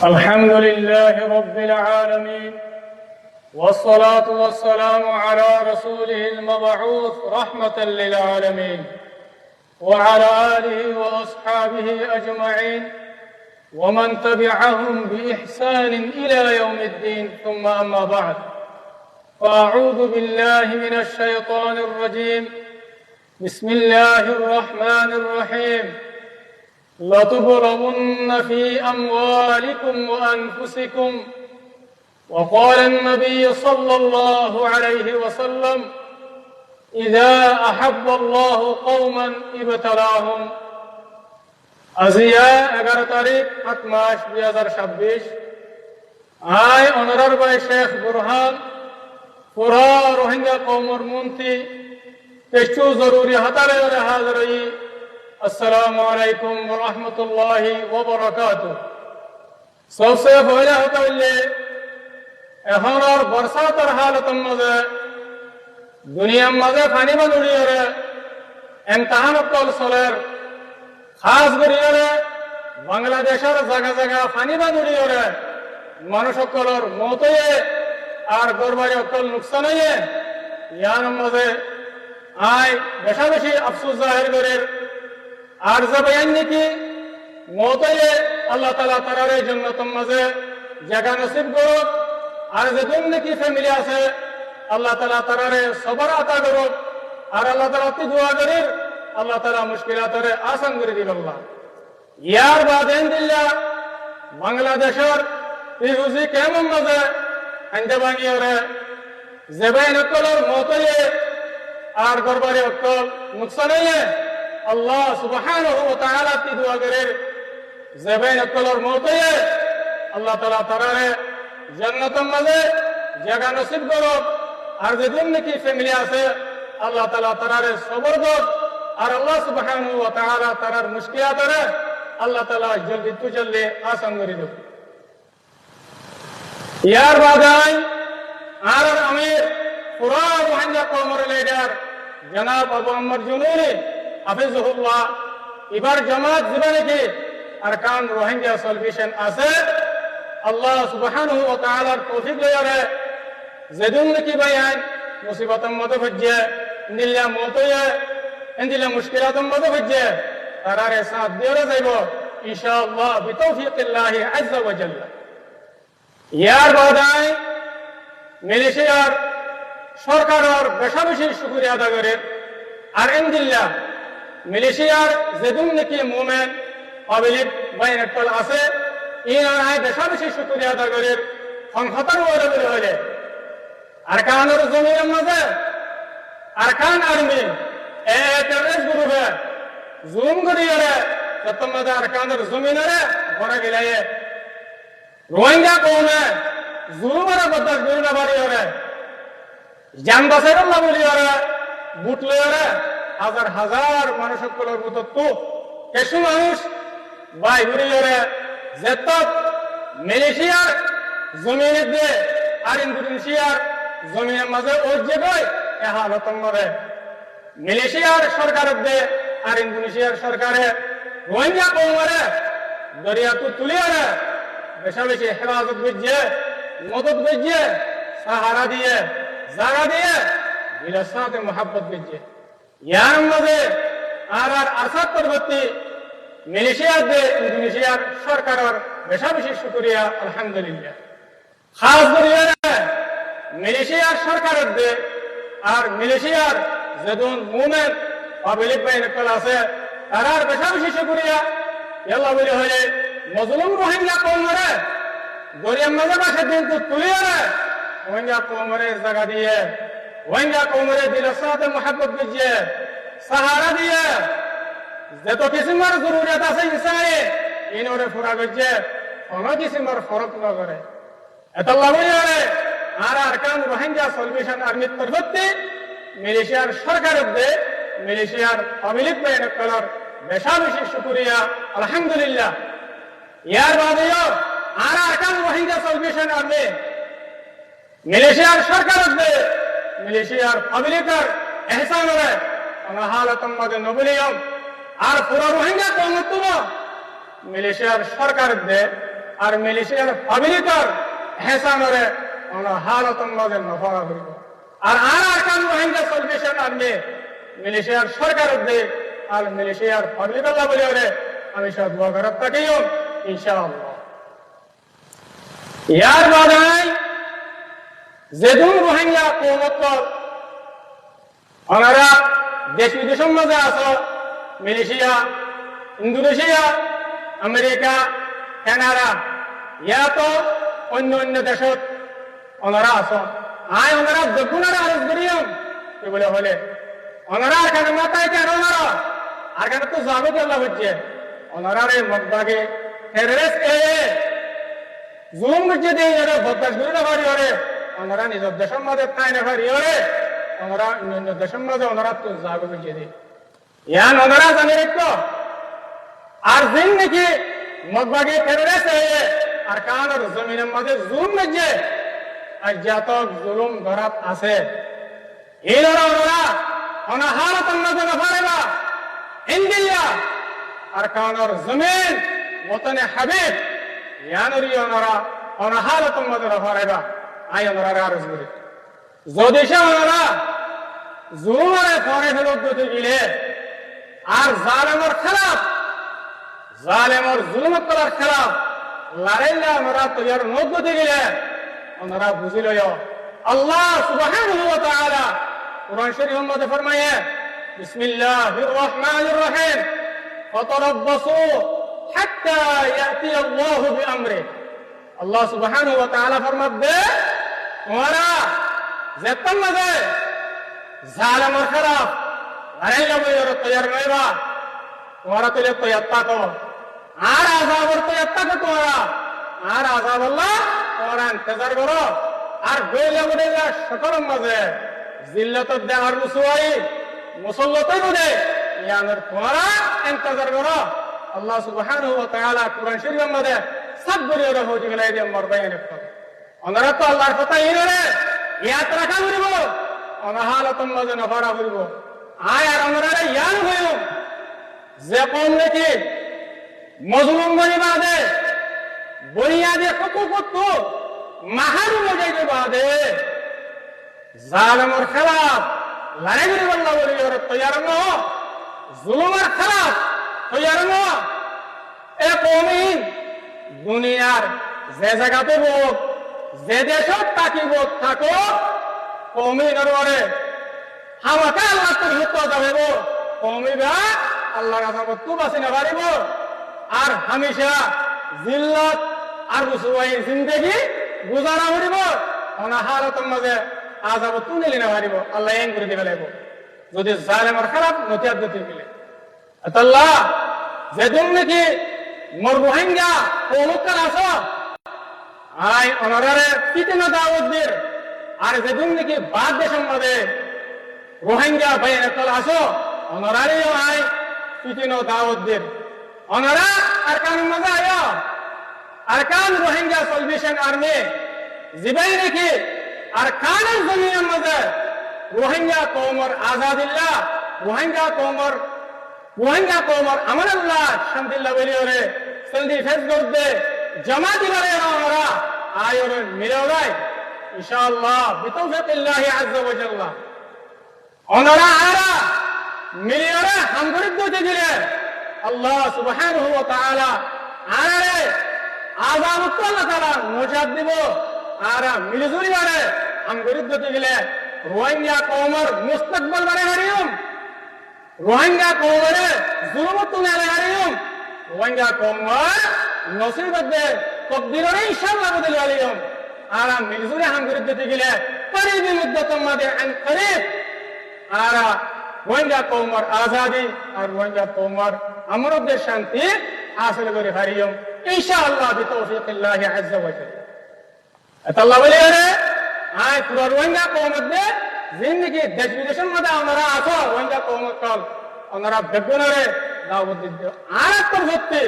الحمد لله رب العالمين، والصلاة والسلام على رسوله المبعوث رحمة للعالمين وعلى آله وأصحابه أجمعين ومن تبعهم بإحسان إلى يوم الدين، ثم أما بعد، فأعوذ بالله من الشيطان الرجيم. بسم الله الرحمن الرحيم. لتبلغن في أموالكم وأنفسكم. وقال النبي صلى الله عليه وسلم: إذا أحب الله قوما ابتلاهم. আজিয়া 11 তারিখ 7 মাস 2026 আই অনারার ভাই শেখ বুরহান পুরা রোহিঙ্গা কওমর মন্ত্রী কিছু জরুরি হাতারে হাজরই। আসসালামু আলাইকুম ওয়া রাহমাতুল্লাহি ওয়া বারাকাতুহু। सबसे पहले होता है এখন আর বর্ষাতের হালতের মাঝে দুনিয়ার মাঝে পানি বাঁধুড়ি এমতাহান চলের খাস করিয়ে বাংলাদেশের জায়গা জায়গা পানি বাঁধুড়ি মানুষ সকলের মত আর গরবারি অকল নুকসান হয়ে ইয়ার মাঝে আয় বেশা বেশি আফসোস জাহির করে আর যে বয়ান নাকি মত আল্লাহ তাআলা তারার জান্নাতের মাঝে জায়গা নসিব করুক। আর যেদিন নাকি ফ্যামিলি আছে আল্লাহ তাআলা তারারে সবর আতা করুক। আর আল্লাহ তাআলা দোয়া করি আল্লাহ তাআলা মুশকিলাতরে আসান করে দিল। আল্লাহ ইয়ার বাদেন দিল্লা বাংলাদেশের পিরুজি কেমন মাঝে আনতে বাঙিয়ে জেবাইন অকলের মতলে আর গরবারি অকল নুকসান হইলে আল্লাহ সুবহানাহু ওয়া তাআলা দোয়া করে জেবাইন অকলের মতলে আল্লাহ তাআলা তারারে জান্নাতের মাঝে জায়গা নসিব করুক। আর যেদিন নাকি ফ্যামিলি আছে আল্লাহ তাআলা তারারে সবর করুক। আর আল্লাহ সুবহানাহু ওয়া তাআলা তারার মুশকিলাতরে আল্লাহ তাআলা জলদি তু জলদি আসান করে দেব। ইয়ার বাদাই আর আমির পুরা রোহিঙ্গা কওমের লিডার জনাব আবু আম্মর জুনুনি হাফিজুহুল্লাহ এবার জামাত জীবনে কি আরকান রোহিঙ্গা সলিউশন আছে আল্লাহ সুবহানাহু ওয়া তাআলার তৌফিক লয়ারে যেদিন নাকি বায়ান মুসিবতের মধ্যে ভজ্জে নিল্লা মতয়ে ইনদিলা মুশকিলাতের মধ্যে ভজ্জে তারারে সাথ দিয়ে যাইব ইনশাআল্লাহ বিতৌফিকিল্লাহ আযজা ওয়া জাল্লা। ইয়ার বাদাই মালয়েশিয়ার সরকারের বেশা বেশি শুকরিয়া আদা করে। আর ইনদিল্লা মালয়েশিয়ার যেদিন নাকি মুমিন পাবলিক বাইনাতল আছে ইনারাই বেশা বেশি শুকরিয়া আদা করে সংহতার ওয়ারে হলে আরকানের জমিনের মাঝে আরকান আর্মি টেররিস্ট গ্রুপে জুম করিয়ে যতম মাঝে আরকানের জমিনে বড় গেলে রোহিঙ্গা কওমে জুলুমের বদল গুরুনা বাড়ি জান বাঁচাইর না বলি বুট লয়ে হাজার হাজার মানুষ সকলের মতো তো কিছু মানুষ বাই ঘুরিয়ে যেত মালয়েশিয়ার জমিনে দিয়ে আর ইন্দোনেশিয়ার জমিনের মাঝে ওজে গই এ হালতন মরে মালয়েশিয়ার সরকারের দিয়ে আর ইন্দোনেশিয়ার সরকারে রোহিঙ্গা কওমরে দরিয়াতু তুলিয়ে বেশা বেশি হেফাজত বুঝছে মদত বুঝছে সাহারা দিয়ে জায়গা দিয়ে দিলের সাথে মোহাব্বত বুঝছে। ইয়ার মাঝে আর আসাদ পরবর্তী মালয়েশিয়ার দিয়ে ইন্দোনেশিয়ার সরকারের বেশা বেশি শুকরিয়া আলহামদুলিল্লাহ। খাস করিয়া মালয়েশিয়ার সরকারের দিয়ে আর মালয়েশিয়ার যেদিন মুমিন পাবলিক বাইনাতল আছে তারার বেশা বেশি শুকরিয়া আল্লাহ বলি হলে মজলুম রোহিঙ্গা কওমরে দরিয়ার মাঝে বাসে দিন তুলিয়ে রোহিঙ্গা কওমরে জায়গা দিয়ে রোহিঙ্গা কওমরে দিলের সাথে মোহাব্বত বুঝিয়ে সাহারা দিয়ে যত কিসিমের জরুরিয়াত আছে ইনসানে ইনরে পুরা করছে কোনো কিসিমের ফরক না করে এত লাভ হয়ে আর আরকান রোহিঙ্গা সলিউশন আর্মির পরবর্তী মালয়েশিয়ার সরকারের দিয়ে মালয়েশিয়ার পাবলিক বাইনাতলের বেশা বেশি শুকরিয়া আলহামদুলিল্লাহ। ইয়ার বাদেও আর আরকান রোহিঙ্গা সলিউশন আর্মি মালয়েশিয়ার সরকারের দিয়ে মালয়েশিয়ার পাবলিকের এহসানরে আমরা হালতন মাঝে নবলিয়ম আর পুরো রোহিঙ্গা কওম মালয়েশিয়ার সরকারের দিয়ে আর মিলিশিয়ার পাবলিকর হেসানরে হালতন মাঝে নফরা করিব আর আরকান রোহিঙ্গা সলভেশন আর্মি মিলিশিয়ার সরকার উদ্যোগ আর মিলিশিয়ার পাবলিক আল্লাহ বলে আমি সব দোয়া করার তাকেও ইনশাআল্লাহ ইয়ার বাদাই যেদুন রোহিঙ্গা কৌমত ওনারা দেশ বিদেশের মাঝে আছো মালয়েশিয়া ইন্দোনেশিয়া আমেরিকা কানাডা ইয়া তো অন্য অন্য দেশত ওনারা আছো আয় ওনারা দেখুনারা আরজ করিও কি বলে হলে ওনারা আর কেন মাথায় কেন ওনারা আর কেন তো জাগত আল্লাহ হচ্ছে ওনারা রে মগবাগে টেররিস্ট জুলুম করছে দিয়ে ওরা বদমাশ করে না পারি ওরে ওনারা নিজের দেশের মাঝে তাই না পারি ওরে ওনারা অন্য দেশের মাঝে ওনারা তো জাগত করছে দিয়ে ইয়ান ওনারা জানে রেখো আর দিন নাকি মগবাগে টেররিস্ট আর কানের জমিনের মাঝে জুলুম করছে আর জাতক জুলুম ধরাত আছে এই ওনারা অনাহারতন মাঝে না পারেবা ইন্ডিয়া আর কানের জমিন ওতনে হাবিব ইয়ানরি ওনারা অনাহারতন মাঝে না পারেবা আই ওনারা আরজ করি যদি সে ওনারা জুলুমের পরে ফেরত দিতে গেলে আর জালেমের খেলাফ জালেমের জুলুমের করার খেলাফ লড়াইলে ওনারা তৈয়ার নোট দিতে গেলে ওনারা বুঝিল আল্লাহ সুবহানাহু ওয়া তাআলা কুরআন শরীফের মধ্যে ফরমায়ে বিসমিল্লাহির রহমানির রহিম ফাতারাব্বাসু হাত্তা ইয়াতি আল্লাহু বিআমরি আল্লাহ সুবহানাহু ওয়া তাআলা ফরমাবে তোমরা যেতন মাঝে জালেমের খেলাফ লড়াইলে বইর তৈয়ার নইবা তোমরা তৈলে তৈয়ার থাকো আর আযাবের তৈয়ার থাকো তোমরা আর আযাব আল্লাহ তোমরা ইন্তজার করো আর গইলে বলে সকল মাঝে জিল্লাত দেওয়ার রুসুয়াই মুসল্লতই বলে ইয়ানের তোমরা ইন্তজার করো আল্লাহ সুবহানাহু ওয়া তাআলা কুরআন শরীফের মধ্যে সব বলে হয়ে গেল এই মরবাইন ওনারা তো আল্লাহর কথা ইনরে ইয়াত রাখা করিব অনাহালতন মাঝে নফরা করিব আয় আর ওনারা ইয়ান হইও যে কোন নাকি মজলুম বনি বাদে বুনিয়াদে হুকুক মাহারুম যাইতে বাদে জালেমের খেলাফ লড়াই করিব আল্লাহ বলি তৈয়ার ন জুলুমের খেলাফ তৈয়ার ন এ কওমিন দুনিয়ার যে জায়গাতে হোক যে দেশত থাকিব থাকো কওমিনের ওরে হামাকে আল্লাহ তোর হুত যাবেব কওমিবা আল্লাহর আযাবত তো বাঁচি না পারিব আর হামেশা জিল্লাত আর রুসওয়াই জিন্দেগি গুজারা করিব অনাহারতন মাঝে আযাবত তো নিলে না পারিব আল্লাহ এন করে দিবে লাগব যদি জালেমের খেলাফ নতিয়াত দিতে গেলে আল্লাহ যেদিন নাকি মোর রোহিঙ্গা কৌমুকার আছো আয় অনারারে পিতেনা দাওয়াত দের আর যেদিন নাকি বাদ দেশের মধ্যে রোহিঙ্গা বাইরে চলে আসো অনারারে আয় পিতেনা দাওয়াত দের অনারা আর কান মজা আয় আর কান রোহিঙ্গা সলভেশন আর্মি জিবাই রেখে আর কানের জমিনের মধ্যে রোহিঙ্গা কওমর আজাদিল্লাহ রোহিঙ্গা কওমর আমানুল্লাহ শান্তিল্লাহ বলিওরে সলদি ফেস করতে জামাতি করে আমরা আয়োরে মিলাওলাই ইনশাআল্লাহ বিতৌফিকিল্লাহি আযজা ওয়া জাল্লা ওনারা আরা মিলিওরে হামগরিব দিতে দিলে আল্লাহ সুবহানাহু ওয়া তাআলা আরে আযাব আল্লাহ তাআলা মুজাদ দিব আরা মিলিজুরি আরে হামগরিব দিতে গেলে রোহিঙ্গা কওমর মুস্তাকবাল বারে হারিয়ম রোহিঙ্গা কওমরে জুলুমত নালে হারিয়ম রোহিঙ্গা কওমর নসিবতে তকদিরে ইনশাআল্লাহ বদল আলিয়ম আরা মিলিজুরি হামগরিব দিতে গেলে করিবি মুদ্দাতুম মাদে আন করিব আরা রোহিঙ্গা কওমর আজাদি আর রোহিঙ্গা কওমর আমরদের শান্তি হাসিল করে হারিয়ম ইনশাআল্লাহ বিতৌফিকিল্লাহি আযজা ওয়া জাল্লা আল্লাহ বলে রে আয় পুরো রোহিঙ্গা কওমতে জিন্দেগি দেশ বিদেশের মধ্যে আমরা আছো রোহিঙ্গা কওমত কল ওনারা বেগুনরে দাওয়াত দিতে আর তোর ভক্তি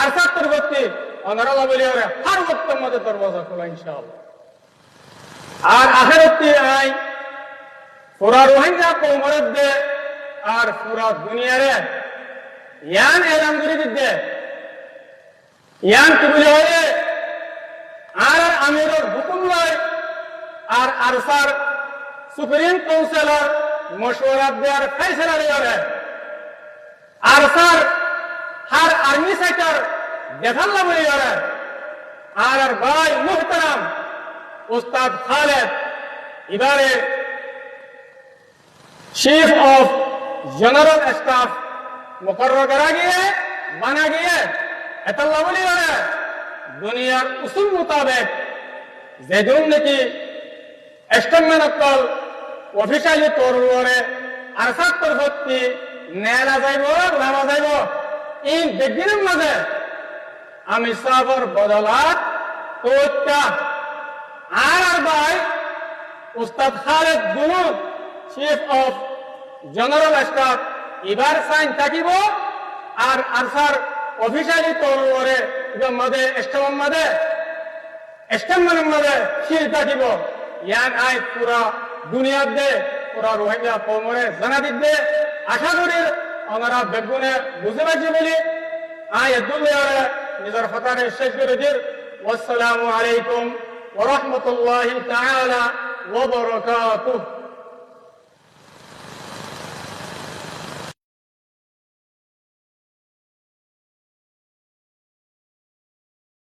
আর তোর ভক্তি ওনারা বলে রে হর ওয়াক্তের মধ্যে দরওয়াজা খোলা ইনশাআল্লাহ আর আখিরাতে আয় পুরা রোহিঙ্গা কওমত দে আর পুরা দুনিয়ারে ইয়ান এলান করে দিতে ইয়ান কি বলে লয় আর আরসার সুপ্রিম কাউন্সিলর মশওয়ারা দেওয়ার ফেসলা দিয়ারে আরসার হার আর্মি সেক্টর দেখান না বলিয়ারে আর ভাই মুহতারাম উস্তাদ খালেদ এবারে चीफ ऑफ जनरल स्टाफ मुकर्रर करा गया बना गया एतल्ला बोली वाला दुनिया उसूल मुताबिक जेदुन ने की एस्टमन अक्कल ऑफिशियली तौर पर अरसात तरफती नेला जाइबो लामा जाइबो इन बेगिनिंग मजे आमी साबर बदलात तोत्ता आर भाई उस्ताद खालिद गुरु चीफ ऑफ जनरल स्टाफ इबार साइन থাকিব আর আরসার অফিশিয়ালি তরবারে যে মধ্যে স্টেমন মধ্যে শিল থাকিব ইয়ান আই পুরা দুনিয়াতে পুরা রোহিঙ্গা কওমরে জানা দিতে আশা করি আমরা বেগুনে বুঝতে পারছি বলি আই দুনিয়ারে নিজের ফতারে শেষ করে দির আসসালামু আলাইকুম ওয়া রাহমাতুল্লাহি তাআলা ওয়া বারাকাতুহু